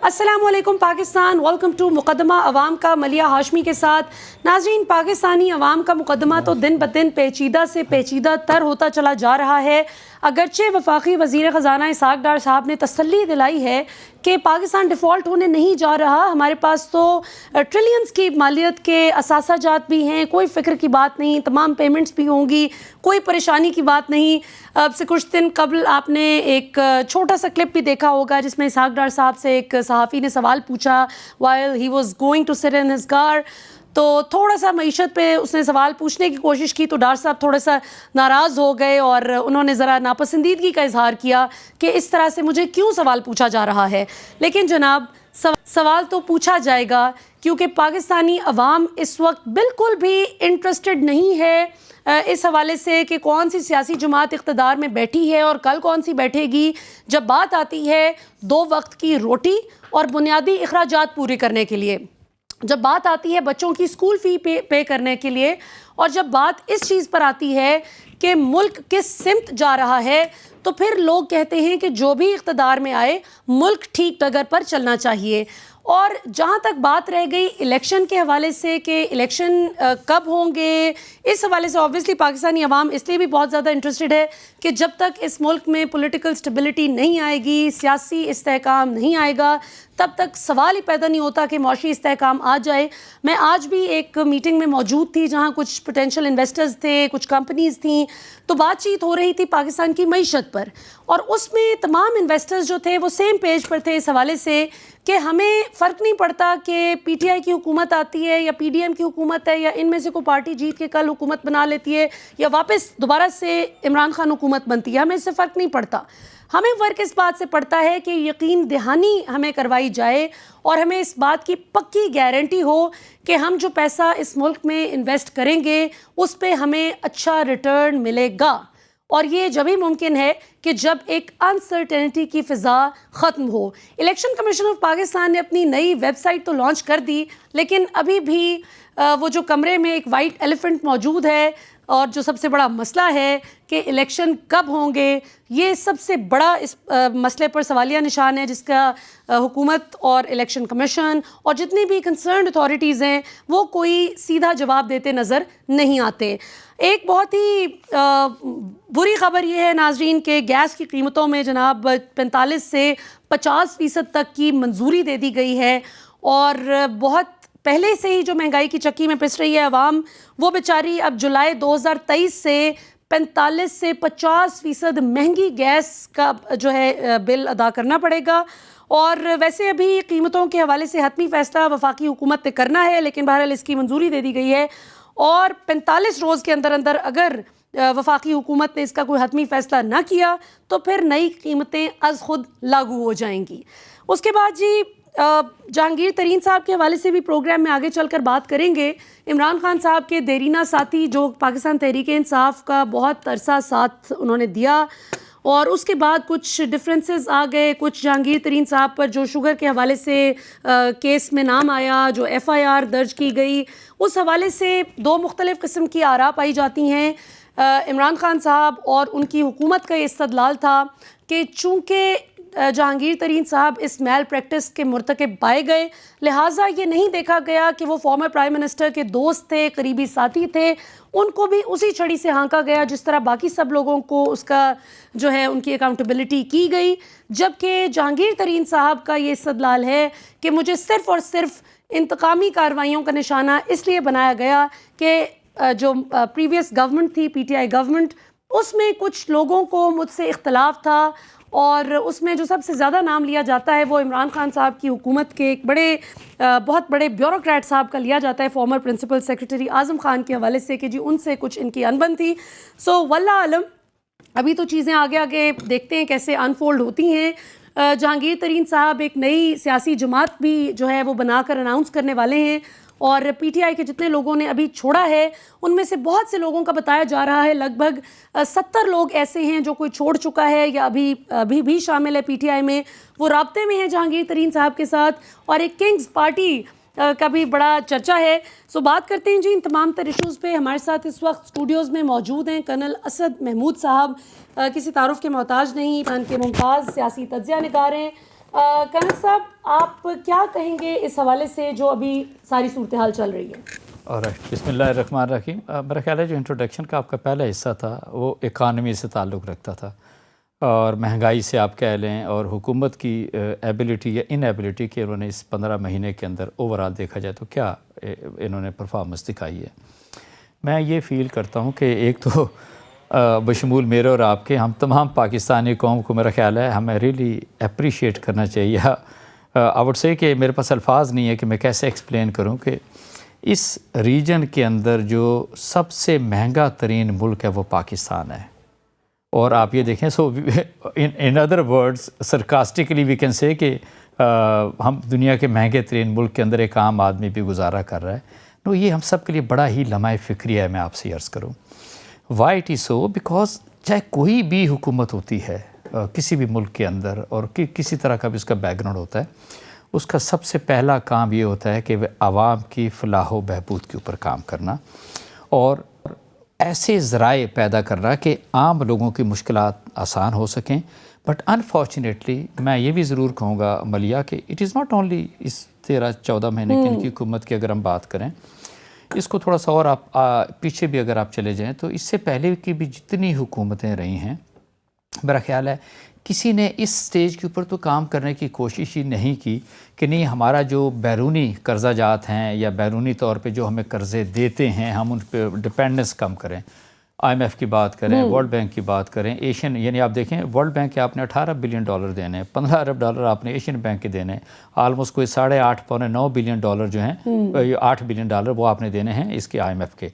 السلام علیکم Pakistan, welcome to مقدمہ عوام کا ملیہ ہاشمی کے ساتھ۔ ناظرین، پاکستانی عوام کا مقدمہ تو دن بدن پیچیدہ سے پیچیدہ تر ہوتا چلا جا رہا ہے۔ اگرچہ وفاقی وزیر خزانہ اسحاق ڈار صاحب نے تسلی دلائی ہے کہ پاکستان ڈیفالٹ ہونے نہیں جا رہا، ہمارے پاس تو ٹریلینز کی مالیت کے اثاثہ جات بھی ہیں، کوئی فکر کی بات نہیں، تمام پیمنٹس بھی ہوں گی، کوئی پریشانی کی بات نہیں۔ اب سے کچھ دن قبل آپ نے ایک چھوٹا سا کلپ بھی دیکھا ہوگا جس میں اسحاق ڈار صاحب سے ایک صحافی نے سوال پوچھا while he was going to sit in his car، تو تھوڑا سا معیشت پہ اس نے سوال پوچھنے کی کوشش کی تو ڈار صاحب تھوڑا سا ناراض ہو گئے اور انہوں نے ذرا ناپسندیدگی کا اظہار کیا کہ اس طرح سے مجھے کیوں سوال پوچھا جا رہا ہے۔ لیکن جناب، سوال تو پوچھا جائے گا کیونکہ پاکستانی عوام اس وقت بالکل بھی انٹرسٹڈ نہیں ہے اس حوالے سے کہ کون سی سیاسی جماعت اقتدار میں بیٹھی ہے اور کل کون سی بیٹھے گی۔ جب بات آتی ہے 2 وقت کی روٹی اور بنیادی اخراجات پورے کرنے کے لیے، جب بات آتی ہے بچوں کی اسکول فی پے کرنے کے لیے، اور جب بات اس چیز پر آتی ہے کہ ملک کس سمت جا رہا ہے، تو پھر لوگ کہتے ہیں کہ جو بھی اقتدار میں آئے ملک ٹھیک ڈگر پر چلنا چاہیے۔ اور جہاں تک بات رہ گئی الیکشن کے حوالے سے کہ الیکشن کب ہوں گے، اس حوالے سے آبویسلی پاکستانی عوام اس لیے بھی بہت زیادہ انٹرسٹڈ ہے کہ جب تک اس ملک میں پولیٹیکل سٹیبلٹی نہیں آئے گی، سیاسی استحکام نہیں آئے گا، تب تک سوال ہی پیدا نہیں ہوتا کہ معاشی استحکام آ جائے۔ میں آج بھی ایک میٹنگ میں موجود تھی جہاں کچھ پوٹینشیل انویسٹرز تھے، کچھ کمپنیز تھیں، تو بات چیت ہو رہی تھی پاکستان کی معیشت پر، اور اس میں تمام انویسٹرز جو تھے وہ سیم پیج پر تھے اس حوالے سے کہ ہمیں فرق نہیں پڑتا کہ پی ٹی آئی کی حکومت آتی ہے یا پی ڈی ایم کی حکومت ہے یا ان میں سے کوئی پارٹی جیت کے کل حکومت بنا لیتی ہے یا واپس دوبارہ سے عمران خان حکومت بنتی ہے، ہمیں اس سے فرق نہیں پڑتا۔ ہمیں فرق اس بات سے پڑتا ہے کہ یقین دہانی ہمیں کروائی جائے اور ہمیں اس بات کی پکی گارنٹی ہو کہ ہم جو پیسہ اس ملک میں انویسٹ کریں گے اس پہ ہمیں اچھا ریٹرن ملے گا، اور یہ جبھی ممکن ہے کہ جب ایک انسرٹینٹی کی فضا ختم ہو۔ الیکشن کمیشن آف پاکستان نے اپنی نئی ویب سائٹ تو لانچ کر دی، لیکن ابھی بھی وہ جو کمرے میں ایک وائٹ ایلیفنٹ موجود ہے اور جو سب سے بڑا مسئلہ ہے کہ الیکشن کب ہوں گے، یہ سب سے بڑا اس مسئلے پر سوالیہ نشان ہے جس کا حکومت اور الیکشن کمیشن اور جتنی بھی کنسرنڈ اتھارٹیز ہیں وہ کوئی سیدھا جواب دیتے نظر نہیں آتے۔ ایک بہت ہی بری خبر یہ ہے ناظرین کہ گیس کی قیمتوں میں جناب 45 سے 50% تک کی منظوری دے دی گئی ہے، اور بہت پہلے سے ہی جو مہنگائی کی چکی میں پس رہی ہے عوام، وہ بیچاری اب جولائی 2023 سے 45 سے 50% مہنگی گیس کا جو ہے بل ادا کرنا پڑے گا۔ اور ویسے ابھی قیمتوں کے حوالے سے حتمی فیصلہ وفاقی حکومت نے کرنا ہے، لیکن بہرحال اس کی منظوری دے دی گئی ہے، اور 45 روز کے اندر اندر اگر وفاقی حکومت نے اس کا کوئی حتمی فیصلہ نہ کیا تو پھر نئی قیمتیں از خود لاگو ہو جائیں گی۔ اس کے بعد جی جہانگیر ترین صاحب کے حوالے سے بھی پروگرام میں آگے چل کر بات کریں گے۔ عمران خان صاحب کے دیرینہ ساتھی جو پاکستان تحریک انصاف کا بہت عرصہ ساتھ انہوں نے دیا، اور اس کے بعد کچھ ڈفرینسز آ گئے، کچھ جہانگیر ترین صاحب پر جو شوگر کے حوالے سے کیس میں نام آیا، جو ایف آئی آر درج کی گئی، اس حوالے سے 2 مختلف قسم کی آراء پائی جاتی ہیں۔ عمران خان صاحب اور ان کی حکومت کا یہ استدلال تھا کہ چونکہ جہانگیر ترین صاحب اس میل پریکٹس کے مرتکب پائے گئے، لہٰذا یہ نہیں دیکھا گیا کہ وہ فارمر پرائم منسٹر کے دوست تھے، قریبی ساتھی تھے، ان کو بھی اسی چھڑی سے ہانکا گیا جس طرح باقی سب لوگوں کو اس کا جو ہے ان کی اکاؤنٹیبلٹی کی گئی، جبکہ جہانگیر ترین صاحب کا یہ استدلال ہے کہ مجھے صرف اور صرف انتقامی کارروائیوں کا نشانہ اس لیے بنایا گیا کہ جو پریویس گورنمنٹ تھی، پی ٹی آئی گورنمنٹ، اس میں کچھ لوگوں کو مجھ سے اختلاف تھا، اور اس میں جو سب سے زیادہ نام لیا جاتا ہے وہ عمران خان صاحب کی حکومت کے ایک بہت بڑے بیوروکریٹ صاحب کا لیا جاتا ہے، farmer principal secretary Azam Khan کے حوالے سے کہ جی ان سے کچھ ان کی انبن تھی۔ سو واللہ عالم، ابھی تو چیزیں آگے آگے دیکھتے ہیں کیسے انفولڈ ہوتی ہیں۔ جہانگیر ترین صاحب ایک نئی سیاسی جماعت بھی جو ہے وہ بنا کر اناؤنس کرنے والے ہیں، اور پی ٹی آئی کے جتنے لوگوں نے ابھی چھوڑا ہے ان میں سے بہت سے لوگوں کا بتایا جا رہا ہے، لگ بھگ 70 لوگ ایسے ہیں جو کوئی چھوڑ چکا ہے یا ابھی بھی شامل ہے پی ٹی آئی میں، وہ رابطے میں ہیں جہانگیر ترین صاحب کے ساتھ، اور ایک کنگز پارٹی کا بھی بڑا چرچا ہے۔ سو بات کرتے ہیں جی ان تمام تر ایشوز پہ۔ ہمارے ساتھ اس وقت اسٹوڈیوز میں موجود ہیں کرنل اسد محمود صاحب، کسی تعارف کے محتاج نہیں، پان کے ممتاز سیاسی تجزیہ نگار ہیں۔ کنر صاحب آپ کیا کہیں گے اس حوالے سے جو ابھی ساری صورتحال چل رہی ہے؟ بسم اللہ الرحمن الرحیم. میرا خیال ہے جو انٹروڈکشن کا آپ کا پہلا حصہ تھا وہ اکانومی سے تعلق رکھتا تھا اور مہنگائی سے آپ کہہ لیں اور حکومت کی ایبلٹی یا ان ایبلٹی کہ انہوں نے اس 15 مہینے کے اندر اوورآل دیکھا جائے تو کیا انہوں نے پرفارمنس دکھائی ہے. میں یہ فیل کرتا ہوں کہ ایک تو بشمول میرے اور آپ کے ہم تمام پاکستانی قوم کو میرا خیال ہے ہمیں ریلی اپریشیٹ کرنا چاہیے. آئی وڈ سے کہ میرے پاس الفاظ نہیں ہے کہ میں کیسے ایکسپلین کروں کہ اس ریجن کے اندر جو سب سے مہنگا ترین ملک ہے وہ پاکستان ہے. اور آپ یہ دیکھیں so in other words sarcastically we can say کہ ہم دنیا کے مہنگے ترین ملک کے اندر ایک عام آدمی بھی گزارا کر رہا ہے. نو یہ ہم سب کے لیے بڑا ہی لمحہ فکریہ ہے. میں آپ سے عرض کروں why it is so because چاہے کوئی بھی حکومت ہوتی ہے کسی بھی ملک کے اندر اور کسی طرح کا بھی اس کا بیک گراؤنڈ ہوتا ہے, اس کا سب سے پہلا کام یہ ہوتا ہے کہ وہ عوام کی فلاح و بہبود کے اوپر کام کرنا اور ایسے ذرائع پیدا کرنا کہ عام لوگوں کی مشکلات آسان ہو سکیں. بٹ انفارچونیٹلی میں یہ بھی ضرور کہوں گا ملیہ کہ اٹ از ناٹ اونلی اس 13-14 مہینے کی ان کی حکومت کی اگر ہم بات کریں, اس کو تھوڑا سا اور آپ پیچھے بھی اگر آپ چلے جائیں تو اس سے پہلے کی بھی جتنی حکومتیں رہی ہیں میرا خیال ہے کسی نے اس سٹیج کے اوپر تو کام کرنے کی کوشش ہی نہیں کی کہ نہیں ہمارا جو بیرونی قرضہ جات ہیں یا بیرونی طور پہ جو ہمیں قرضے دیتے ہیں ہم ان پہ ڈپینڈنس کم کریں. آئی ایم ایف کی بات کریں, ورلڈ بینک کی بات کریں, ایشین یعنی آپ دیکھیں ورلڈ بینک کے آپ نے $18 بلین دینے, $15 ارب آپ نے ایشین بینک کے دینے, آلموسٹ کوئی 8.5-9 بلین جو ہیں, $8 بلین وہ آپ نے دینے ہیں اس کے آئی ایم ایف کے.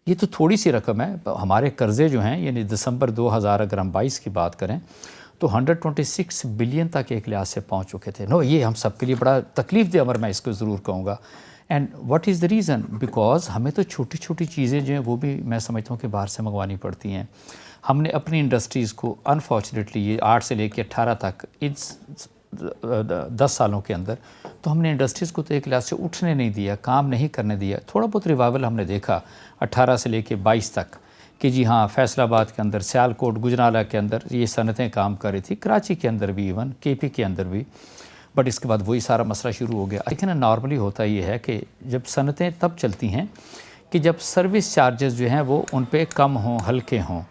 یہ تو تھوڑی سی رقم ہے. ہمارے قرضے جو ہیں یعنی دسمبر 2000 اگر ہم 22 کی بات کریں تو 126 بلین تک ایک لحاظ سے پہنچ چکے تھے. نو یہ ہم سب کے لیے بڑا تکلیف دہ امر میں اس کو ضرور کہوں گا. And what is the reason because ہمیں تو چھوٹی چھوٹی چیزیں جو ہیں وہ بھی میں سمجھتا ہوں کہ باہر سے منگوانی پڑتی ہیں. ہم نے اپنی انڈسٹریز کو انفارچونیٹلی یہ 8 سے لے کے 18 تک ان 10 سالوں کے اندر تو ہم نے انڈسٹریز کو تو ایک لحاظ سے اٹھنے نہیں دیا, کام نہیں کرنے دیا. تھوڑا بہت ریوائول ہم نے دیکھا 18 سے لے کے 22 تک کہ جی ہاں فیصل آباد کے اندر, سیالکوٹ, گجرانوالہ کے اندر یہ صنعتیں کام کر رہی تھی, کراچی کے اندر بھی, ایون کے پی کے اندر بھی. بٹ اس کے بعد وہی سارا مسئلہ شروع ہو گیا. لیکن نارملی ہوتا یہ ہے کہ جب صنعتیں تب چلتی ہیں کہ جب سروس چارجز جو ہیں وہ ان پہ کم ہوں, ہلکے ہوں.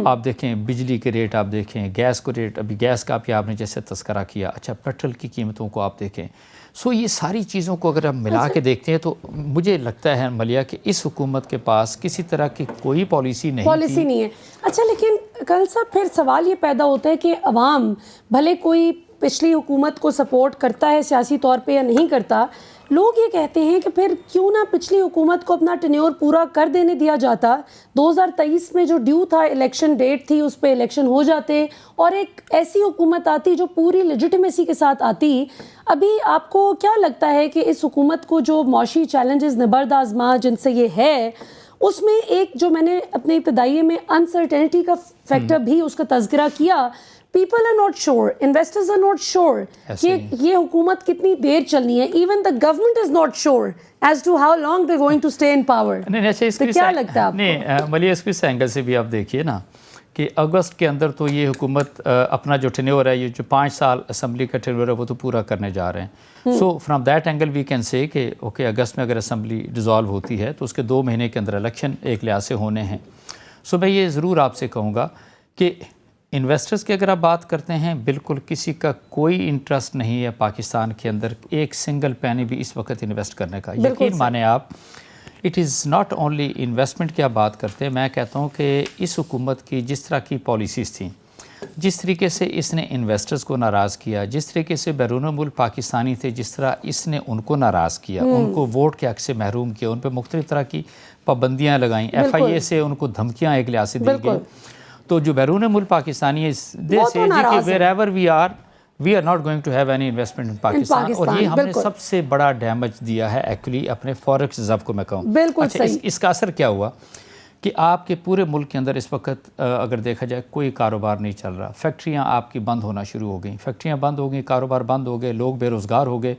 آپ دیکھیں بجلی کے ریٹ, آپ دیکھیں گیس کو ریٹ, ابھی گیس کا بھی آپ نے جیسے تذکرہ کیا, اچھا پیٹرول کی قیمتوں کو آپ دیکھیں. سو یہ ساری چیزوں کو اگر ہم ملا کے دیکھتے ہیں تو مجھے لگتا ہے ملیہ کہ اس حکومت کے پاس کسی طرح کی کوئی پالیسی نہیں ہے. اچھا لیکن کل صاحب پھر سوال یہ پیدا ہوتا ہے کہ عوام بھلے کوئی پچھلی حکومت کو سپورٹ کرتا ہے سیاسی طور پہ یا نہیں کرتا, لوگ یہ کہتے ہیں کہ پھر کیوں نہ پچھلی حکومت کو اپنا ٹینیور پورا کر دینے دیا جاتا. 2023 میں جو ڈیو تھا الیکشن ڈیٹ تھی اس پہ الیکشن ہو جاتے اور ایک ایسی حکومت آتی جو پوری لیجیٹیمیسی کے ساتھ آتی. ابھی آپ کو کیا لگتا ہے کہ اس حکومت کو جو معاشی چیلنجز نبرد آزما جن سے یہ ہے اس میں ایک جو میں نے اپنے ابتدائیے میں انسرٹینٹی کا فیکٹر بھی اس کا تذکرہ کیا, people are not sure, investors are not sure کہ یہ حکومت کتنی دیر چلنی ہے. Even the government is not sure as to how long they going to stay in power. تو کیا لگتا ہے آپ کو؟ نہیں ملیہ اس اس اینگل سے بھی آپ دیکھیے نا کہ اگست کے اندر تو یہ حکومت اپنا جو ٹینیور ہے, یہ جو 5 سال اسمبلی کا ٹینیور ہے وہ تو پورا کرنے جا رہے ہیں. So from that angle we can say کہ اوکے اگست میں اگر اسمبلی ڈیزالو ہوتی ہے تو اس کے 2 مہینے کے اندر الیکشن ایک لحاظ سے ہونے ہیں. سو میں یہ ضرور آپ سے کہوں گا کہ انویسٹرز کی اگر آپ بات کرتے ہیں بالکل کسی کا کوئی انٹرسٹ نہیں ہے پاکستان کے اندر ایک سنگل پینی بھی اس وقت انویسٹ کرنے کا. یقین مانیں آپ, it is not only investment کی آپ بات کرتے ہیں. میں کہتا ہوں کہ اس حکومت کی جس طرح کی پالیسیز تھیں, جس طریقے سے اس نے انویسٹرز کو ناراض کیا, جس طریقے سے بیرون ملک پاکستانی تھے جس طرح اس نے ان کو ناراض کیا, ان کو ووٹ کے حق سے محروم کیا, ان پہ مختلف طرح کی پابندیاں لگائیں, ایف آئی اے سے ان کو دھمکیاں ایک لحاظ سے دی گئی. تو جو بیرون ملک پاکستانی ہے دے سے کہ wherever we are not going to have any investment in Pakistan. اور یہ ہم نے سب سے بڑا ڈیمیج دیا ہے ایکچولی اپنے فوریکس ریزرو کو. میں کہوں اچھا اس کا اثر کیا ہوا کہ آپ کے پورے ملک کے اندر اس وقت اگر دیکھا جائے کوئی کاروبار نہیں چل رہا. فیکٹریاں آپ کی بند ہونا شروع ہو گئیں, فیکٹریاں بند ہو گئیں, کاروبار بند ہو گئے, لوگ بے روزگار ہو گئے.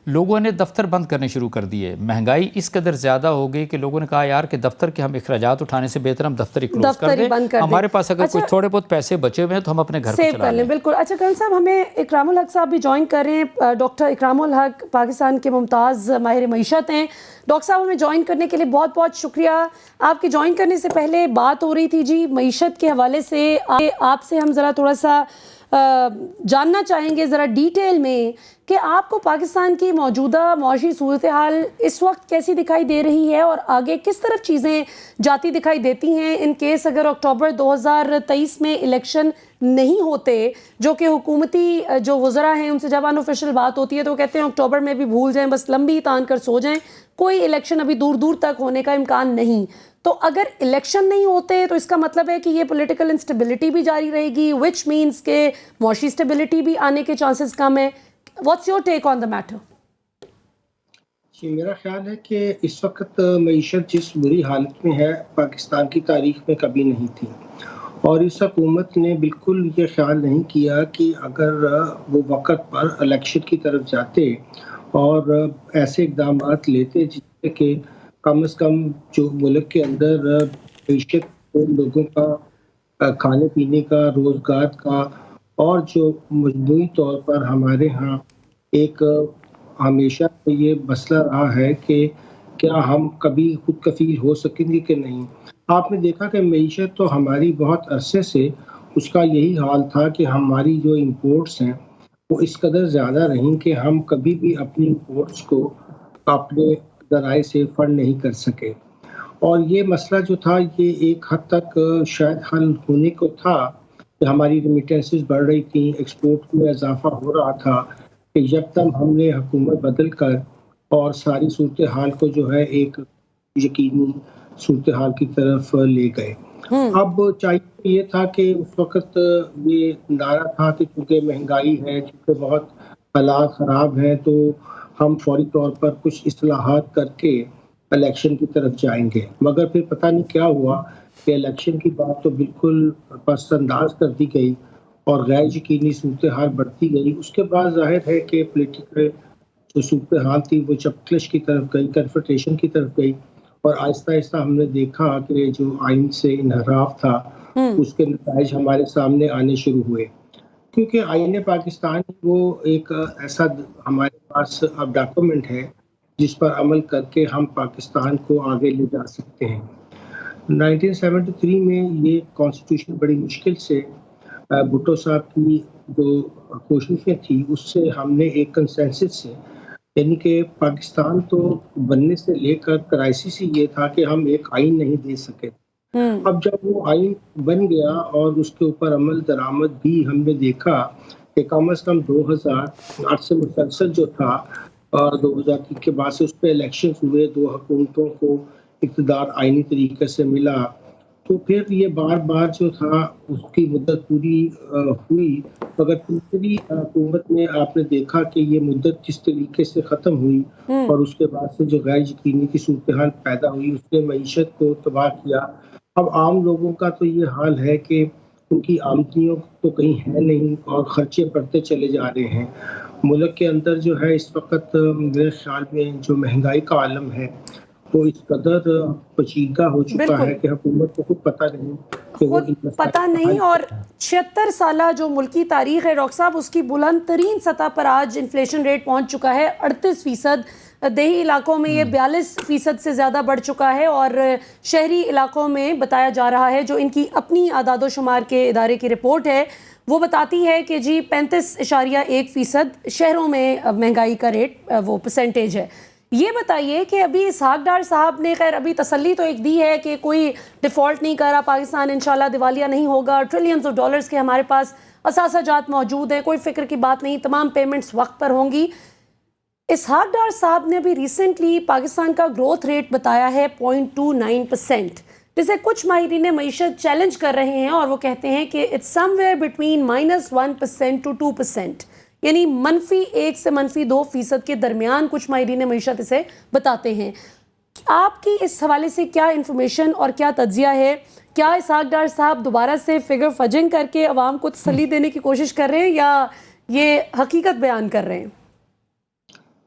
لوگوں نے دفتر بند کرنے شروع کر دیے. مہنگائی اس قدر زیادہ ہو گئی کہ لوگوں نے کہا یار کہ دفتر کے ہم اخراجات اٹھانے سے بہتر ہم دفتر ہی کلوز کر دیں, ہمارے پاس اگر کوئی تھوڑے بہت پیسے بچے ہوئے ہیں تو ہم اپنے گھر پہ چلا لیں. بالکل. اچھا کرن صاحب, ہمیں اکرام الحق صاحب بھی جوائن کر رہے ہیں. ڈاکٹر اکرام الحق پاکستان کے ممتاز ماہر معیشت ہیں. ڈاکٹر صاحب ہمیں جوائن کرنے کے لیے بہت بہت شکریہ. آپ کے جوائن کرنے سے پہلے بات ہو رہی تھی جی معیشت کے حوالے سے, آپ سے ہم ذرا تھوڑا سا جاننا چاہیں گے ذرا ڈیٹیل میں کہ آپ کو پاکستان کی موجودہ معاشی صورتحال اس وقت کیسی دکھائی دے رہی ہے اور آگے کس طرف چیزیں جاتی دکھائی دیتی ہیں ان کیس اگر اکتوبر 2023 میں الیکشن نہیں ہوتے, جو کہ حکومتی جو وزراء ہیں ان سے جب انوفیشل بات ہوتی ہے تو وہ کہتے ہیں اکتوبر میں بھی بھول جائیں, بس لمبی تان کر سو جائیں, کوئی الیکشن ابھی دور دور تک ہونے کا امکان نہیں. تو اگر الیکشن نہیں ہوتے تو اس کا مطلب ہے کہ یہ پولیٹیکل انسٹیبلٹی بھی جاری رہے گی, وچ مینس کہ معاشی اسٹیبلٹی بھی آنے کے چانسز کم ہیں. What's your take on the matter? جی, میرا خیال ہے کہ اس وقت معیشت جس بری حالت میں ہے پاکستان کی تاریخ میں کبھی نہیں تھی, اور اس حکومت نے بالکل یہ خیال نہیں کیا کہ اگر وہ وقت پر الیکشن کی طرف جاتے اور ایسے اقدامات لیتے جس سے کہ کم از کم جو ملک کے اندر معیشت لوگوں کا کھانے پینے کا, روزگار کا, اور جو مجموعی طور پر ہمارے ہاں ایک ہمیشہ یہ مسئلہ رہا ہے کہ کیا ہم کبھی خود کفیل ہو سکیں گے کہ نہیں. آپ نے دیکھا کہ معیشت تو ہماری بہت عرصے سے اس کا یہی حال تھا کہ ہماری جو امپورٹس ہیں وہ اس قدر زیادہ رہیں کہ ہم کبھی بھی اپنی امپورٹس کو اپنے ذرائع سے فنڈ نہیں کر سکے. اور یہ مسئلہ جو تھا یہ ایک حد تک شاید حل ہونے کو تھا کہ ہماری ریمیٹنسز بڑھ رہی تھیں, ایکسپورٹ میں اضافہ ہو رہا تھا, کہ یکدم ہم نے حکومت بدل کر اور ساری صورتحال کو جو ہے ایک یقینی صورتحال کی طرف لے گئے. اب چاہیے یہ تھا کہ اس وقت یہ نعرہ تھا کہ چونکہ مہنگائی ہے, چونکہ بہت حالات خراب ہیں, تو ہم فوری طور پر کچھ اصلاحات کر کے الیکشن کی طرف جائیں گے. مگر پھر پتہ نہیں کیا ہوا کہ الیکشن کی بات تو بالکل پس انداز کر دی گئی اور غیر یقینی صورتحال بڑھتی گئی. اس کے بعد ظاہر ہے کہ پولیٹیکل جو صورتحال تھی وہ جب کلش کی طرف گئی, کنفرنٹیشن کی طرف گئی, اور آہستہ آہستہ ہم نے دیکھا کہ جو آئین سے انحراف تھا اس کے نتائج ہمارے سامنے آنے شروع ہوئے. کیونکہ آئین پاکستان وہ ایک ایسا ہمارے پاس اب ڈاکومنٹ ہے جس پر عمل کر کے ہم پاکستان کو آگے لے جا سکتے ہیں. 1973 میں یہ کانسٹیٹیوشن بڑی مشکل سے بھٹو صاحب کی جو کوششیں تھیں اس سے ہم نے ایک کنسنسس سے, یعنی کہ پاکستان تو بننے سے لے کر کرائسس ہی یہ تھا کہ ہم ایک آئین نہیں دے سکے. اب جب وہ آئین بن گیا اور اس کے اوپر عمل درآمد بھی ہم نے دیکھا کہ کم از کم 2008 سے مسلسل جو تھا, اور 2003 کے بعد سے اس پہ الیکشنز ہوئے, 2 حکومتوں کو اقتدار آئینی طریقے سے ملا, تو پھر یہ بار بار جو تھا اس کی مدت پوری ہوئی, مگر تیسری حکومت میں آپ نے دیکھا کہ یہ مدت جس طریقے سے ختم ہوئی اور اس کے بعد سے جو غیر یقینی کی صورتحال پیدا ہوئی اس نے معیشت کو تباہ کیا. اب عام لوگوں کا تو یہ حال ہے کہ ان کی آمدنیوں تو کہیں ہے نہیں اور خرچے بڑھتے چلے جا رہے ہیں. ملک کے اندر جو ہے اس وقت میرے خیال میں جو مہنگائی کا عالم ہے وہ اس قدر پیچیدہ ہو چکا ہے کہ حکومت کو خود پتہ نہیں کہ وہ پتہ نہیں. اور 76 سالہ جو ملکی تاریخ ہے ڈاکٹر صاحب, اس کی بلند ترین سطح پر آج انفلیشن ریٹ پہنچ چکا ہے 38%. دیہی علاقوں میں یہ 42% سے زیادہ بڑھ چکا ہے, اور شہری علاقوں میں بتایا جا رہا ہے, جو ان کی اپنی اعداد و شمار کے ادارے کی رپورٹ ہے وہ بتاتی ہے کہ جی 35.1% شہروں میں مہنگائی کا ریٹ وہ پرسنٹیج ہے. یہ بتائیے کہ ابھی اسحاق ڈار صاحب نے خیر ابھی تسلی تو ایک دی ہے کہ کوئی ڈیفالٹ نہیں کر رہا, پاکستان انشاءاللہ دیوالیہ نہیں ہوگا, ٹریلینز آف ڈالرز کے ہمارے پاس اثاثہ جات موجود ہیں, کوئی فکر کی بات نہیں, تمام پیمنٹس وقت پر ہوں گی. اسحاق ڈار صاحب نے ابھی ریسنٹلی پاکستان کا گروتھ ریٹ بتایا ہے 0.29%, جسے کچھ ماہرین معیشت چیلنج کر رہے ہیں اور وہ کہتے ہیں کہ it's somewhere between -1% to 2%, یعنی -1% سے -2% کے درمیان کچھ ماہرین معیشت اسے بتاتے ہیں. آپ کی اس حوالے سے کیا انفارمیشن اور کیا تجزیہ ہے؟ کیا اسحاق ڈار صاحب دوبارہ سے فگر فجنگ کر کے عوام کو تسلی دینے کی کوشش کر رہے ہیں یا یہ حقیقت بیان کر رہے ہیں؟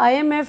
IMF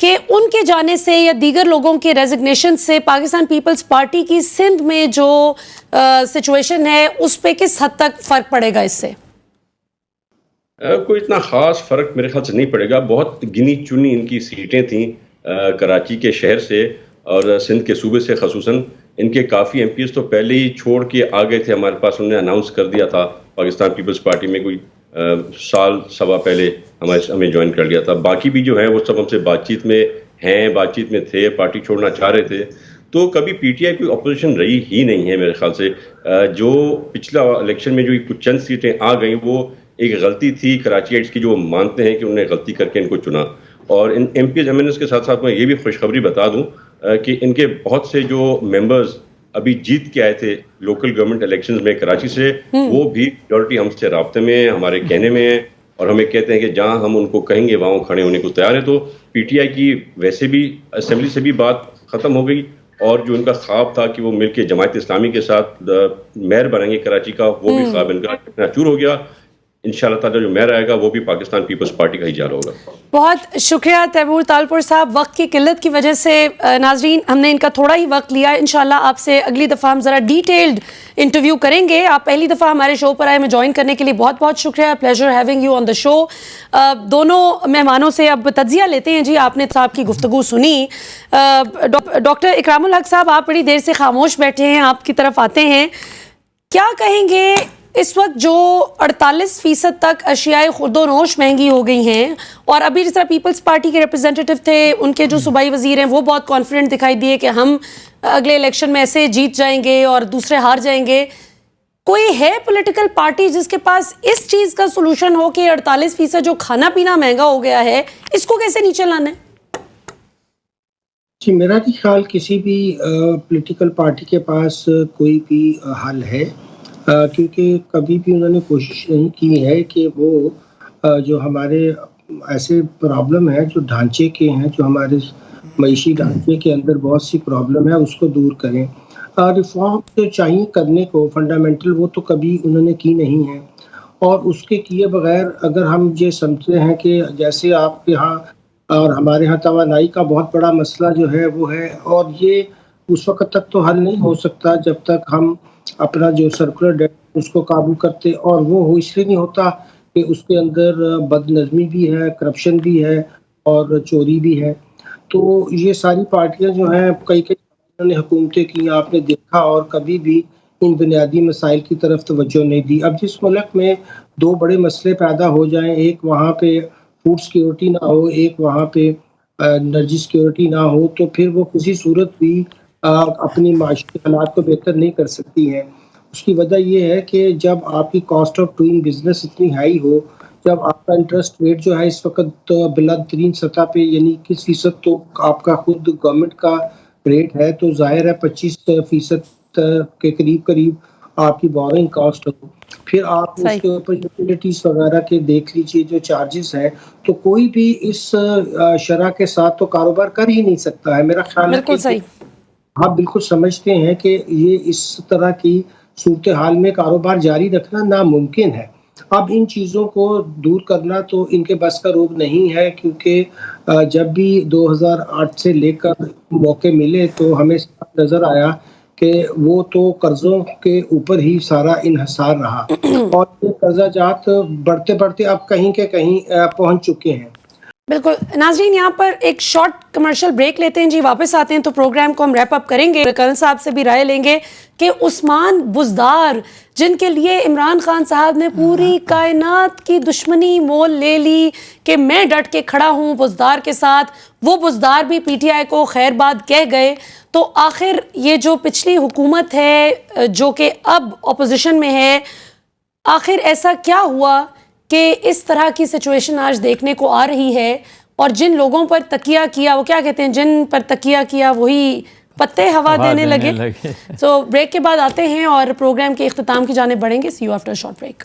کہ ان کے جانے سے یا دیگر لوگوں کے ریزگنیشن سے پاکستان پیپلز پارٹی کی سندھ میں جو سچویشن ہے اس پہ کس حد تک فرق پڑے گا اس سے؟ کوئی اتنا خاص فرق میرے خیال سے نہیں پڑے گا. بہت گنی چنی ان کی سیٹیں تھیں کراچی کے شہر سے اور سندھ کے صوبے سے خصوصاً. ان کے کافی ایم پیز تو پہلے ہی چھوڑ کے آ گئے تھے ہمارے پاس. انہوں نے اناؤنس کر دیا تھا پاکستان پیپلز پارٹی میں کوئی سال سوا پہلے ہمیں جوائن کر لیا تھا. باقی بھی جو ہیں وہ سب ہم سے بات چیت میں ہیں, بات چیت میں تھے, پارٹی چھوڑنا چاہ رہے تھے. تو کبھی پی ٹی آئی کوئی اپوزیشن رہی ہی نہیں ہے میرے خیال سے. جو پچھلا الیکشن میں جو کچھ چند سیٹیں آ گئیں وہ ایک غلطی تھی کراچیائٹس کی, جو مانتے ہیں کہ انہوں نے غلطی کر کے ان کو چنا. اور ان M P M N S کے ساتھ ساتھ میں یہ بھی خوشخبری بتا دوں کہ ان کے بہت سے جو ممبرز ابھی جیت کے آئے تھے لوکل گورنمنٹ الیکشنز میں کراچی سے, وہ بھی میجورٹی ہم سے رابطے میں ہیں, ہمارے کہنے میں ہیں, اور ہمیں کہتے ہیں کہ جہاں ہم ان کو کہیں گے وہاں کھڑے ہونے کو تیار ہے. تو پی ٹی آئی کی ویسے بھی اسمبلی سے بھی بات ختم ہو گئی, اور جو ان کا خواب تھا کہ وہ مل کے جماعت اسلامی کے ساتھ میئر بنیں گے کراچی کا, وہ بھی خواب ان کا چور ہو گیا. انشاءاللہ تعالیٰ جو میئر آئے گا وہ بھی پاکستان پیپلز پارٹی کا ہی جارہ ہوگا. بہت شکریہ تیمور تالپور صاحب. وقت کی قلت کی وجہ سے ناظرین ہم نے ان کا تھوڑا ہی وقت لیا. انشاءاللہ آپ سے اگلی دفعہ ہم ذرا ڈیٹیلڈ انٹرویو کریں گے. آپ پہلی دفعہ ہمارے شو پر آئے, میں جوائن کرنے کے لیے بہت بہت شکریہ. پلیزر ہیونگ یو آن دا شو. دونوں مہمانوں سے اب تجزیہ لیتے ہیں. جی آپ نے صاحب کی گفتگو سنی. ڈاکٹر اکرام الحق صاحب, آپ بڑی دیر سے خاموش بیٹھے ہیں, آپ کی طرف آتے ہیں. کیا کہیں گے اس وقت جو 48% تک اشیاء خورد و نوش مہنگی ہو گئی ہیں, اور ابھی جس طرح پیپلز پارٹی کے ریپرزینٹیٹو تھے, ان کے جو صوبائی وزیر ہیں وہ بہت کانفیڈنٹ دکھائی دیے کہ ہم اگلے الیکشن میں ایسے جیت جائیں گے اور دوسرے ہار جائیں گے. کوئی ہے پولیٹیکل پارٹی جس کے پاس اس چیز کا سولوشن ہو کہ 48% جو کھانا پینا مہنگا ہو گیا ہے اس کو کیسے نیچے لانا ہے؟ جی میرا بھی خیال کسی بھی پولیٹیکل پارٹی کے پاس کوئی بھی حل ہے, کیونکہ کبھی بھی انہوں نے کوشش نہیں کی ہے کہ وہ جو ہمارے ایسے پرابلم ہیں جو ڈھانچے کے ہیں, جو ہمارے معیشی ڈھانچے کے اندر بہت سی پرابلم ہے, اس کو دور کریں. ریفارم جو چاہیے کرنے کو فنڈامنٹل, وہ تو کبھی انہوں نے کی نہیں ہے. اور اس کے کیے بغیر اگر ہم یہ سمجھتے ہیں کہ جیسے آپ کے ہاں اور ہمارے ہاں توانائی کا بہت بڑا مسئلہ جو ہے وہ ہے, اور یہ اس وقت تک تو حل نہیں ہو سکتا جب تک ہم اپنا جو سرکولر ڈیٹ اس کو قابو کرتے, اور وہ اس لیے نہیں ہوتا کہ اس کے اندر بد نظمی بھی ہے, کرپشن بھی ہے اور چوری بھی ہے. تو یہ ساری پارٹیاں جو ہیں کئی انہوں نے حکومتیں کی, آپ نے دیکھا, اور کبھی بھی ان بنیادی مسائل کی طرف توجہ نہیں دی. اب جس ملک میں دو بڑے مسئلے پیدا ہو جائیں, ایک وہاں پہ فوڈ سیکیورٹی نہ ہو, ایک وہاں پہ انرجی سیکیورٹی نہ ہو, تو پھر وہ کسی صورت بھی اپنی معاشی حالات کو بہتر نہیں کر سکتی ہے. اس کی وجہ یہ ہے کہ جب آپ کی کاسٹ آف ڈوئنگ بزنس اتنی ہائی ہو, جب آپ کا انٹرسٹ ریٹ جو ہے اس وقت بلند ترین سطح پہ یعنی 21% تو آپ کا خود گورنمنٹ کا ریٹ ہے, تو ظاہر ہے 25% کے قریب آپ کی بورنگ کاسٹ ہو. پھر آپ اس کے اوپر یوٹیلیٹیز وغیرہ کے دیکھ لیجیے جو چارجز ہیں, تو کوئی بھی اس شرح کے ساتھ تو کاروبار کر ہی نہیں سکتا ہے. میرا خیال ہے کہ آپ بالکل سمجھتے ہیں کہ یہ اس طرح کی صورتحال میں کاروبار جاری رکھنا ناممکن ہے. اب ان چیزوں کو دور کرنا تو ان کے بس کا روگ نہیں ہے, کیونکہ جب بھی 2008 سے لے کر موقع ملے تو ہمیں نظر آیا کہ وہ تو قرضوں کے اوپر ہی سارا انحصار رہا, اور یہ قرضہ جات بڑھتے بڑھتے اب کہیں کے کہیں پہنچ چکے ہیں. بالکل. ناظرین یہاں پر ایک شارٹ کمرشل بریک لیتے ہیں. جی واپس آتے ہیں تو پروگرام کو ہم ریپ اپ کریں گے. کرنل صاحب سے بھی رائے لیں گے کہ عثمان بزدار, جن کے لیے عمران خان صاحب نے پوری کائنات کی دشمنی مول لے لی کہ میں ڈٹ کے کھڑا ہوں بزدار کے ساتھ, وہ بزدار بھی پی ٹی آئی کو خیر بات کہہ گئے. تو آخر یہ جو پچھلی حکومت ہے جو کہ اب اپوزیشن میں ہے, آخر ایسا کیا ہوا کہ اس طرح کی سچویشن آج دیکھنے کو آ رہی ہے, اور جن لوگوں پر تکیہ کیا, وہ کیا کہتے ہیں, جن پر تکیہ کیا وہی پتے ہوا دینے لگے. تو بریک کے بعد آتے ہیں اور پروگرام کے اختتام کی جانب بڑھیں گے. See you after short break.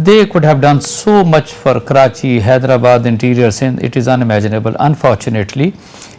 they could have done so much for Karachi, Hyderabad, interior Sindh. It is unimaginable. Unfortunately,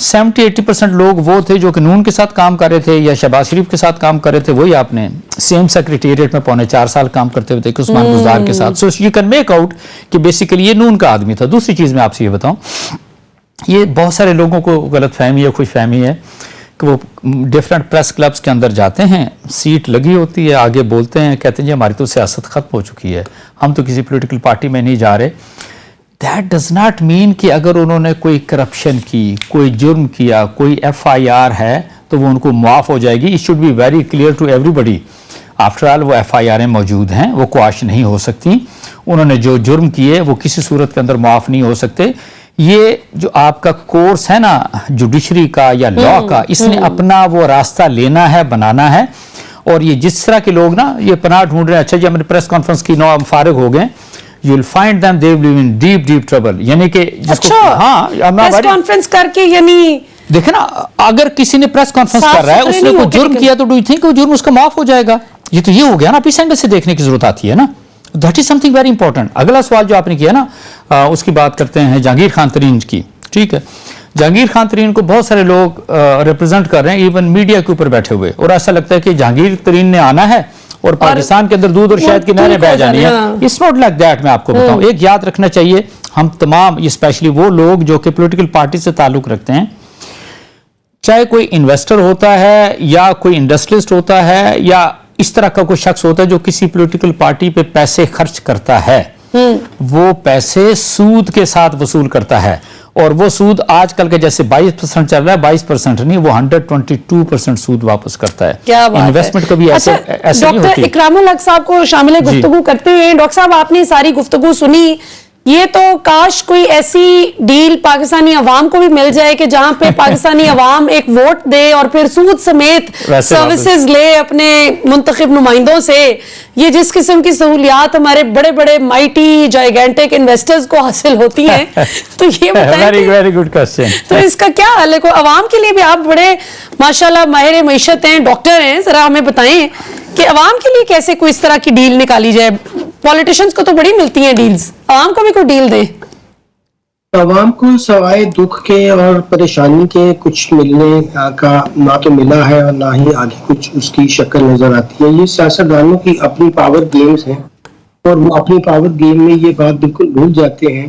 70-80% لوگ وہ تھے جو کہ نون کے ساتھ کام کر رہے تھے یا شہباز شریف کے ساتھ کام کر رہے تھے. وہی آپ نے سیم سیکریٹریٹ میں 4.25 سال کام کرتے ہوئے تھے عثمان گزار کے ساتھ. So you can make out کہ بیسیکلی یہ نون کا آدمی تھا. دوسری چیز میں آپ سے یہ بتاؤں, یہ بہت سارے لوگوں کو غلط فہمی ہے, خوش فہمی ہے کہ وہ ڈیفرنٹ پریس کلبز کے اندر جاتے ہیں, سیٹ لگی ہوتی ہے, آگے بولتے ہیں, کہتے ہیں جی ہماری تو سیاست ختم ہو چکی ہے, ہم تو کسی پولیٹیکل پارٹی میں نہیں جا رہے. دیٹ ڈز ناٹ مین کہ اگر انہوں نے کوئی کرپشن کی, کوئی جرم کیا, کوئی FIR ہے تو وہ ان کو معاف ہو جائے گی. It should be very clear to ایوری بڈی. آفٹر آل وہ FIR موجود ہیں, وہ قواش نہیں ہو سکتی. انہوں نے جو جرم کیے وہ کسی صورت کے اندر معاف نہیں ہو سکتے. یہ جو آپ کا کورس ہے نا جوڈیشری کا یا لا کا, اس نے اپنا وہ راستہ لینا ہے, بنانا ہے. اور یہ جس طرح کے لوگ نا یہ پناہ ڈھونڈ رہے ہیں, اچھا جی ہم نے پریس کانفرنس کی نو فارغ ہو گئے, you will find them they will be in deep trouble. یعنی کہ جس کو ہاں پریس کانفرنس کر کے, یعنی دیکھیں نا اگر کسی نے پریس کانفرنس کر رہا ہے, اس نے کوئی جرم کیا تو ڈو یو تھنک وہ جرم اس کا معاف ہو جائے گا؟ یہ تو یہ ہو گیا نا, پیس اینگل سے دیکھنے کی ضرورت آتی ہے نا. That is some thing very important. اگلا سوال جو آپ نے کیا نا, اس کی بات کرتے ہیں جہانگیر خان ترین کی. ٹھیک ہے, جہانگیر خان ترین کو بہت سارے لوگ ریپرزینٹ کر رہے ہیں, ایون میڈیا کے اوپر بیٹھے ہوئے, اور ایسا لگتا ہے کہ جہانگیر ترین نے آنا ہے اور پاکستان کے اندر دودھ اور شہد کی نہریں بہہ جانی ہیں. It's not like that. میں آپ کو بتاؤں, ایک یاد رکھنا چاہیے ہم تمام, اسپیشلی وہ لوگ جو کہ پولیٹیکل پارٹی سے تعلق رکھتے ہیں, چاہے کوئی انویسٹر ہوتا ہے یا کوئی انڈسٹریلسٹ ہوتا ہے یا اس طرح کا کوئی شخص ہوتا ہے جو کسی پولیٹیکل پارٹی پہ پیسے خرچ کرتا ہے, وہ پیسے سود کے ساتھ وصول کرتا ہے. اور وہ سود آج کل کے جیسے 22% چل رہا ہے, 22% نہیں, وہ 122% سود واپس کرتا ہے. کیا بات ہے. انویسٹمنٹ کبھی ایسے نہیں ہوتی. ڈاکٹر اکرام الحق صاحب کو شامل گفتگو کرتے ہیں. ڈاکٹر صاحب آپ نے ساری گفتگو سنی, یہ تو کاش کوئی ایسی ڈیل پاکستانی عوام کو بھی مل جائے کہ جہاں پہ پاکستانی عوام ایک ووٹ دے اور پھر سود سمیت سروسز لے اپنے منتخب نمائندوں سے. یہ جس قسم کی سہولیات ہمارے بڑے بڑے مائٹی جائیگینٹک انویسٹرز کو حاصل ہوتی ہیں, تو یہ بتائیں ویری گڈ کوسچن. تو اس کا کیا حل ہے؟ کو عوام کے لیے بھی آپ بڑے ماشاءاللہ ماہر معیشت ہیں, ڈاکٹر ہیں, ذرا ہمیں بتائیں کہ عوام کے لیے کیسے کوئی اس طرح کی ڈیل نکالی جائے. پولیٹیشنز کو تو بڑی ملتی ہیں ڈیلز, عوام کو بھی کوئی ڈیل دیں. عوام کو سوائے دکھ کے اور پریشانی کے کچھ ملنے کا نہ تو ملا ہے اور نہ ہی آگے کچھ اس کی شکل نظر آتی ہے. یہ سیاستدانوں کی اپنی پاور گیمز ہیں, اور وہ اپنی پاور گیم میں یہ بات بالکل بھول جاتے ہیں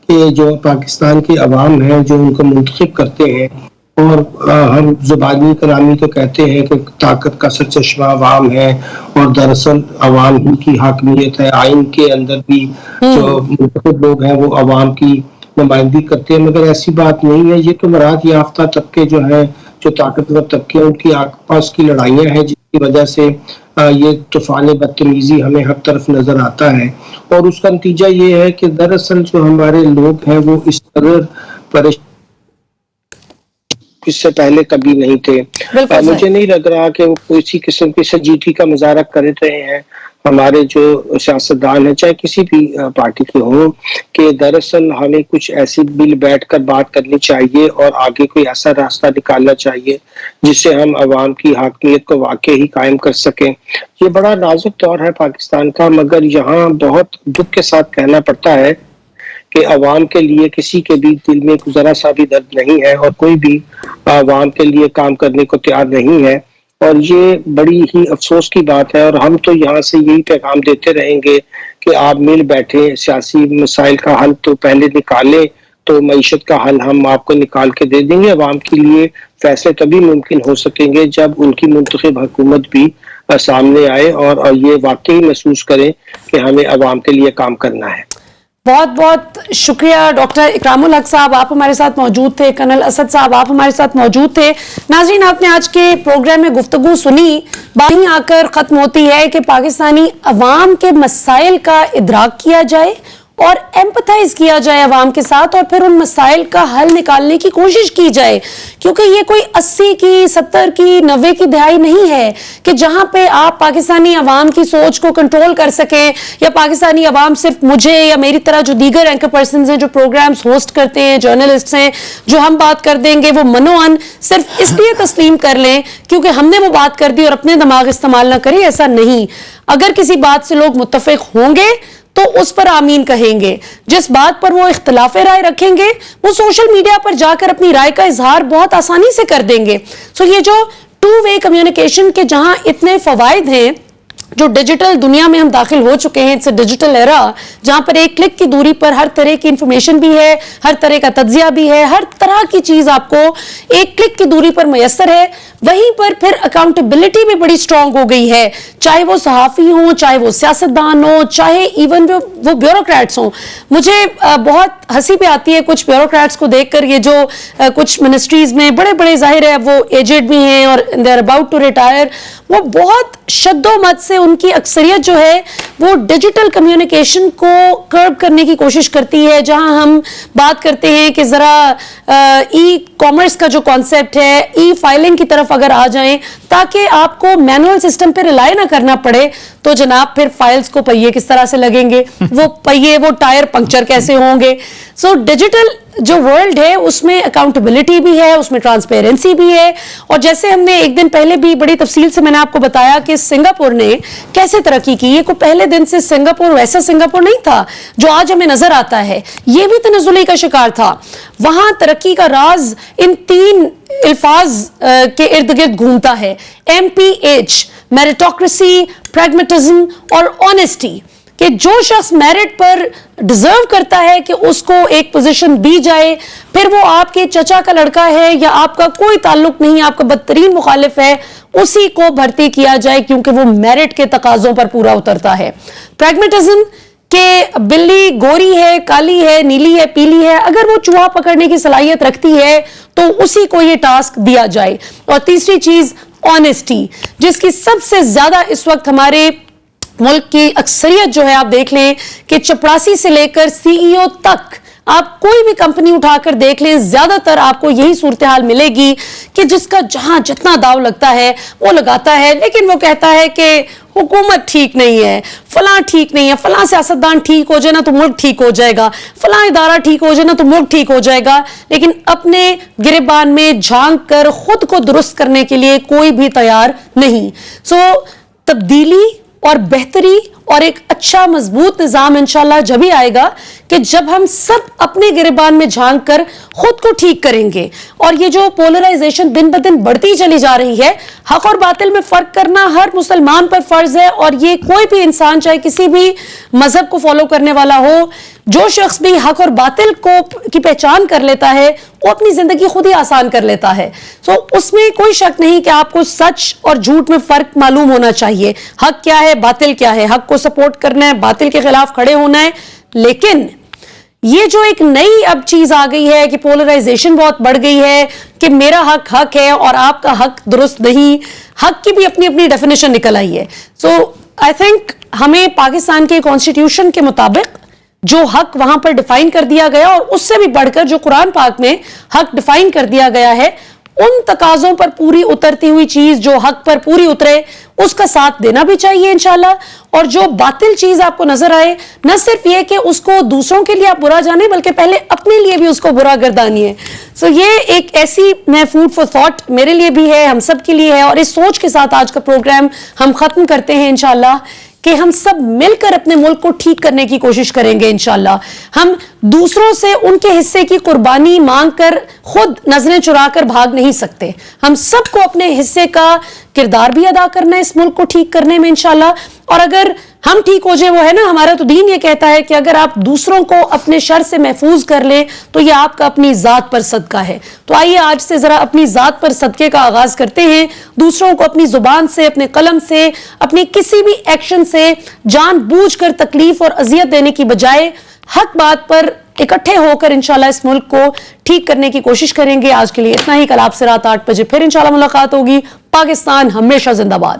کہ جو پاکستان کے عوام ہیں جو ان کو منتخب کرتے ہیں, اور ہم زبانی کلامی تو کہتے ہیں کہ طاقت کا سرچشمہ عوام ہے, اور دراصل عوام ہی کی حاکمیت ہے. آئین کے اندر بھی جو منتخب لوگ ہیں وہ عوام کی نمائندگی کرتے ہیں, مگر ایسی بات نہیں ہے. یہ تو مراد یافتہ طبقے جو ہیں, جو طاقتور طبقے, ان کی آپس کی لڑائیاں ہیں, جس کی وجہ سے یہ طوفان بدتمیزی ہمیں ہر طرف نظر آتا ہے. اور اس کا نتیجہ یہ ہے کہ دراصل جو ہمارے لوگ ہیں وہ اس قدر پریشان اس سے پہلے کبھی نہیں تھے. مجھے نہیں لگ رہا کہ وہ کسی قسم کی سنجیدگی کا مظاہرہ کر رہے ہیں ہمارے جو سیاستدان ہیں, چاہے کسی بھی پارٹی کے ہوں, کہ دراصل ہمیں کچھ ایسی بل بیٹھ کر بات کرنی چاہیے اور آگے کوئی ایسا راستہ نکالنا چاہیے جس سے ہم عوام کی حاکمیت کو واقعی ہی قائم کر سکیں. یہ بڑا نازک دور ہے پاکستان کا, مگر یہاں بہت دکھ کے ساتھ کہنا پڑتا ہے کہ عوام کے لیے کسی کے بھی دل میں ذرا سا بھی درد نہیں ہے, اور کوئی بھی عوام کے لیے کام کرنے کو تیار نہیں ہے. اور یہ بڑی ہی افسوس کی بات ہے, اور ہم تو یہاں سے یہی پیغام دیتے رہیں گے کہ آپ مل بیٹھے, سیاسی مسائل کا حل تو پہلے نکالیں, تو معیشت کا حل ہم آپ کو نکال کے دے دیں گے. عوام کے لیے فیصلے تبھی ممکن ہو سکیں گے جب ان کی منتخب حکومت بھی سامنے آئے اور یہ واقعی محسوس کریں کہ ہمیں عوام کے لیے کام کرنا ہے. بہت بہت شکریہ ڈاکٹر اکرام الحق صاحب, آپ ہمارے ساتھ موجود تھے. کرنل اسد صاحب آپ ہمارے ساتھ موجود تھے. ناظرین, آپ نے آج کے پروگرام میں گفتگو سنی. بات ہی آ کر ختم ہوتی ہے کہ پاکستانی عوام کے مسائل کا ادراک کیا جائے اور ایمپتھائز کیا جائے عوام کے ساتھ, اور پھر ان مسائل کا حل نکالنے کی کوشش کی جائے. کیونکہ یہ کوئی 80 کی 70 کی 90 کی دہائی نہیں ہے کہ جہاں پہ آپ پاکستانی عوام کی سوچ کو کنٹرول کر سکیں, یا پاکستانی عوام صرف مجھے یا میری طرح جو دیگر اینکر پرسنز ہیں جو پروگرامز ہوسٹ کرتے ہیں, جرنلسٹ ہیں, جو ہم بات کر دیں گے وہ منوان صرف اس لیے تسلیم کر لیں کیونکہ ہم نے وہ بات کر دی اور اپنے دماغ استعمال نہ کریں. ایسا نہیں. اگر کسی بات سے لوگ متفق ہوں گے تو اس پر آمین کہیں گے. جس بات پر وہ اختلاف رائے رکھیں گے وہ سوشل میڈیا پر جا کر اپنی رائے کا اظہار بہت آسانی سے کر دیں گے. سو یہ جو ٹو وے کمیونیکیشن کے جہاں اتنے فوائد ہیں, جو ڈیجیٹل دنیا میں ہم داخل ہو چکے ہیں, اٹس اے ڈیجیٹل ایرا جہاں پر ایک کلک کی دوری پر ہر طرح کی انفارمیشن بھی ہے, ہر طرح کا تجزیہ بھی ہے, ہر طرح کی چیز آپ کو ایک کلک کی دوری پر میسر ہے. وہیں پر پھر اکاؤنٹیبلٹی بھی بڑی سٹرونگ ہو گئی ہے, چاہے وہ صحافی ہوں, چاہے وہ سیاستدان ہوں, چاہے ایون وہ بیوروکریٹس ہوں. مجھے بہت ہنسی پہ آتی ہے کچھ بیوروکریٹس کو دیکھ کر, یہ جو کچھ منسٹریز میں بڑے بڑے, ظاہر ہے وہ ایجڈ بھی ہیں اور they are about to retire, وہ بہت شد و مت سے ان کی اکثریت جو ہے وہ ڈیجیٹل کمیونیکیشن کو کرب کرنے کی کوشش کرتی ہے. جہاں ہم بات کرتے ہیں کہ ذرا ای کامرس کا جو کانسیپٹ ہے, ای فائلنگ کی طرف اگر آ جائیں تاکہ آپ کو مینول سسٹم پہ ریلائی نہ کرنا پڑے, تو جناب پھر فائلز کو پہیے کس طرح سے لگیں گے, وہ پہیے وہ ٹائر پنکچر کیسے ہوں گے. سو ڈیجیٹل جو ورلڈ ہے اس میں اکاؤنٹیبلٹی بھی ہے, اس میں ٹرانسپیرنسی بھی ہے. اور جیسے ہم نے ایک دن پہلے بھی بڑی تفصیل سے میں نے آپ کو بتایا کہ سنگاپور نے کیسے ترقی کی, یہ کوئی پہلے دن سے سنگاپور ویسا سنگاپور نہیں تھا جو آج ہمیں نظر آتا ہے, یہ بھی تنزلی کا شکار تھا. وہاں ترقی کا راز ان 3 الفاظ کے ارد گرد گھومتا ہے, MPH, میریٹوکریسی, پریگمیٹزم اور آنیسٹی. کہ جو شخص میرٹ پر ڈیزرو کرتا ہے کہ اس کو ایک پوزیشن دی جائے, پھر وہ آپ کے چچا کا لڑکا ہے یا آپ کا کوئی تعلق نہیں, آپ کا بدترین مخالف ہے, اسی کو بھرتی کیا جائے کیونکہ وہ میرٹ کے تقاضوں پر پورا اترتا ہے. پریگمیٹزم کہ بلی گوری ہے, کالی ہے, نیلی ہے, پیلی ہے, اگر وہ چوہا پکڑنے کی صلاحیت رکھتی ہے تو اسی کو یہ ٹاسک دیا جائے. اور تیسری چیز آنیسٹی, جس کی سب سے زیادہ اس وقت ہمارے ملک کی اکثریت جو ہے, آپ دیکھ لیں کہ چپڑاسی سے لے کر CEO تک آپ کوئی بھی کمپنی اٹھا کر دیکھ لیں, زیادہ تر آپ کو یہی صورتحال ملے گی کہ جس کا جہاں جتنا داؤ لگتا ہے وہ لگاتا ہے, لیکن وہ کہتا ہے کہ حکومت ٹھیک نہیں ہے, فلاں ٹھیک نہیں ہے, فلاں سیاستدان ٹھیک ہو جائے نا تو ملک ٹھیک ہو جائے گا, فلاں ادارہ ٹھیک ہو جائے نا تو ملک ٹھیک ہو جائے گا. لیکن اپنے گریبان میں جھانک کر خود کو درست کرنے کے لیے کوئی بھی تیار نہیں. سو تبدیلی اور بہتری اور ایک اچھا مضبوط نظام انشاءاللہ جبھی آئے گا کہ جب ہم سب اپنے گریبان میں جھانک کر خود کو ٹھیک کریں گے. اور یہ جو پولرائزیشن دن بدن بڑھتی چلی جا رہی ہے, حق اور باطل میں فرق کرنا ہر مسلمان پر فرض ہے. اور یہ کوئی بھی انسان چاہے کسی بھی مذہب کو فالو کرنے والا ہو, جو شخص بھی حق اور باطل کی پہچان کر لیتا ہے وہ اپنی زندگی خود ہی آسان کر لیتا ہے. سو اس میں کوئی شک نہیں کہ آپ کو سچ اور جھوٹ میں فرق معلوم ہونا چاہیے, حق کیا ہے, باطل کیا ہے, حق کو سپورٹ کرنا ہے, باطل کے خلاف کھڑے ہونا ہے. لیکن یہ جو ایک نئی اب چیز آ گئی ہے کہ پولرائزیشن بہت بڑھ گئی ہے کہ میرا حق حق ہے اور آپ کا حق درست نہیں, حق کی بھی اپنی اپنی ڈیفینیشن نکل آئی ہے. سو آئی تھنک ہمیں پاکستان کے کانسٹیٹیوشن کے مطابق جو حق وہاں پر ڈیفائن کر دیا گیا اور اس سے بھی بڑھ کر جو قرآن پاک میں حق ڈیفائن کر دیا گیا ہے, ان تقاضوں پر پوری اترتی ہوئی چیز جو حق پر پوری اترے اس کا ساتھ دینا بھی چاہیے انشاءاللہ. اور جو باطل چیز آپ کو نظر آئے, نہ صرف یہ کہ اس کو دوسروں کے لیے آپ برا جانیں بلکہ پہلے اپنے لیے بھی اس کو برا گردانیے. سو یہ ایک ایسی فوڈ فار تھاٹ میرے لیے بھی ہے, ہم سب کے لیے ہے. اور اس سوچ کے ساتھ آج کا پروگرام ہم ختم کرتے ہیں انشاءاللہ کہ ہم سب مل کر اپنے ملک کو ٹھیک کرنے کی کوشش کریں گے انشاءاللہ. ہم دوسروں سے ان کے حصے کی قربانی مانگ کر خود نظریں چرا کر بھاگ نہیں سکتے. ہم سب کو اپنے حصے کا کردار بھی ادا کرنا ہے اس ملک کو ٹھیک کرنے میں انشاءاللہ. اور اگر ہم ٹھیک ہو جائیں, وہ ہے نا ہمارا تو دین یہ کہتا ہے کہ اگر آپ دوسروں کو اپنے شر سے محفوظ کر لیں تو یہ آپ کا اپنی ذات پر صدقہ ہے. تو آئیے آج سے ذرا اپنی ذات پر صدقے کا آغاز کرتے ہیں. دوسروں کو اپنی زبان سے, اپنے قلم سے, اپنی کسی بھی ایکشن سے جان بوجھ کر تکلیف اور اذیت دینے کی بجائے حق بات پر اکٹھے ہو کر انشاءاللہ اس ملک کو ٹھیک کرنے کی کوشش کریں گے. آج کے لیے اتنا ہی. کل آپ سے رات 8 بجے پھر انشاءاللہ ملاقات ہوگی. پاکستان ہمیشہ زندہ باد.